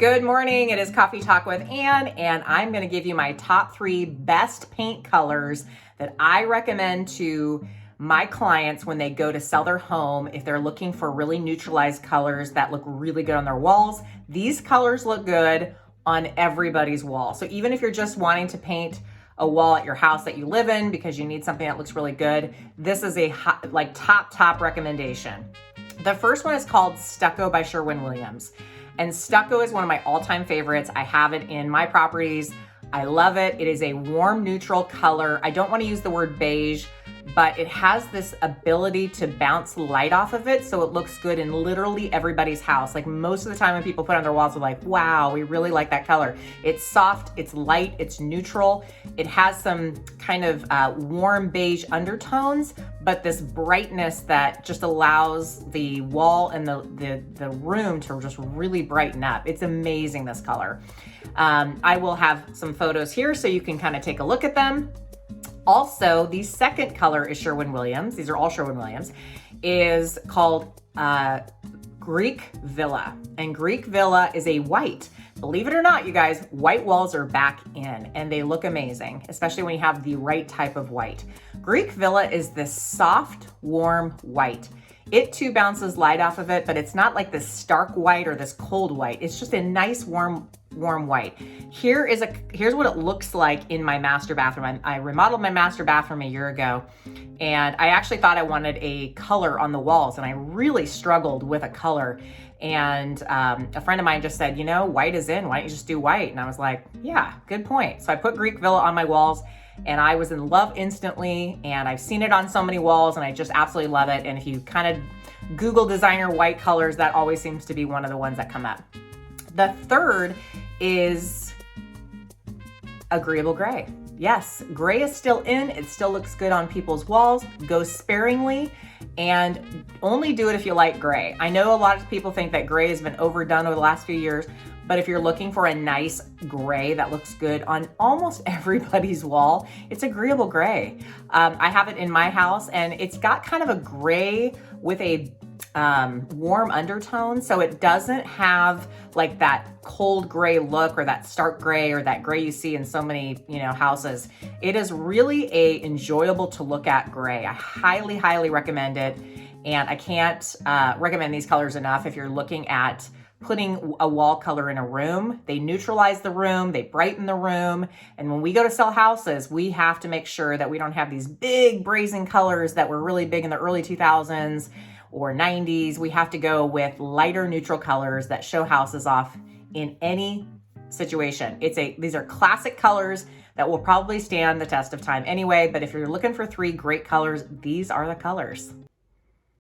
Good morning. It is Coffee Talk with Ann, and I'm going to give you my top 3 best paint colors that I recommend to my clients when they go to sell their home. If they're looking for really neutralized colors that look really good on their walls, these colors look good on everybody's wall. So even if you're just wanting to paint a wall at your house that you live in because you need something that looks really good, this is a top recommendation. The first one is called Stucco by Sherwin-Williams. And stucco is one of my all-time favorites. I have it in my properties. I love it. It is a warm neutral color. I don't want to use the word beige, but it has this ability to bounce light off of it, so it looks good in literally everybody's house. Like most of the time when people put on their walls, they're like, wow, we really like that color. It's soft, it's light, it's neutral. It has some kind of warm beige undertones, but this brightness that just allows the wall and the room to just really brighten up. It's amazing, this color. I will have some photos here so you can kind of take a look at them. Also, the second color is Sherwin-Williams. These are all Sherwin-Williams. Is called Greek Villa. And Greek Villa is a white. Believe it or not, you guys, white walls are back in and they look amazing, especially when you have the right type of white. Greek Villa is this soft, warm white. It too bounces light off of it, but it's not like this stark white or this cold white. It's just a nice, warm white. Here's what it looks like in my master bathroom. I remodeled my master bathroom a year ago, and I actually thought I wanted a color on the walls, and I really struggled with a color. And a friend of mine just said, you know, white is in. Why don't you just do white? And I was like, yeah, good point. So I put Greek Villa on my walls, and I was in love instantly. And I've seen it on so many walls, and I just absolutely love it. And if you kind of Google designer white colors, that always seems to be one of the ones that come up. The third is agreeable gray. Yes, gray is still in. It still looks good on people's walls. Go sparingly and only do it if you like gray. I know a lot of people think that gray has been overdone over the last few years, but if you're looking for a nice gray that looks good on almost everybody's wall, it's agreeable gray. I have it in my house, and it's got kind of a gray with a warm undertone, so it doesn't have like that cold gray look or that stark gray or that gray you see in so many, houses. It is really enjoyable to look at gray. I highly recommend it, and I can't recommend these colors enough if you're looking at putting a wall color in a room. They neutralize the room, they brighten the room, and when we go to sell houses, we have to make sure that we don't have these big brazen colors that were really big in the early 2000s or 90s. We have to go with lighter neutral colors that show houses off in any situation. These are classic colors that will probably stand the test of time anyway, but if you're looking for 3 great colors, these are the colors.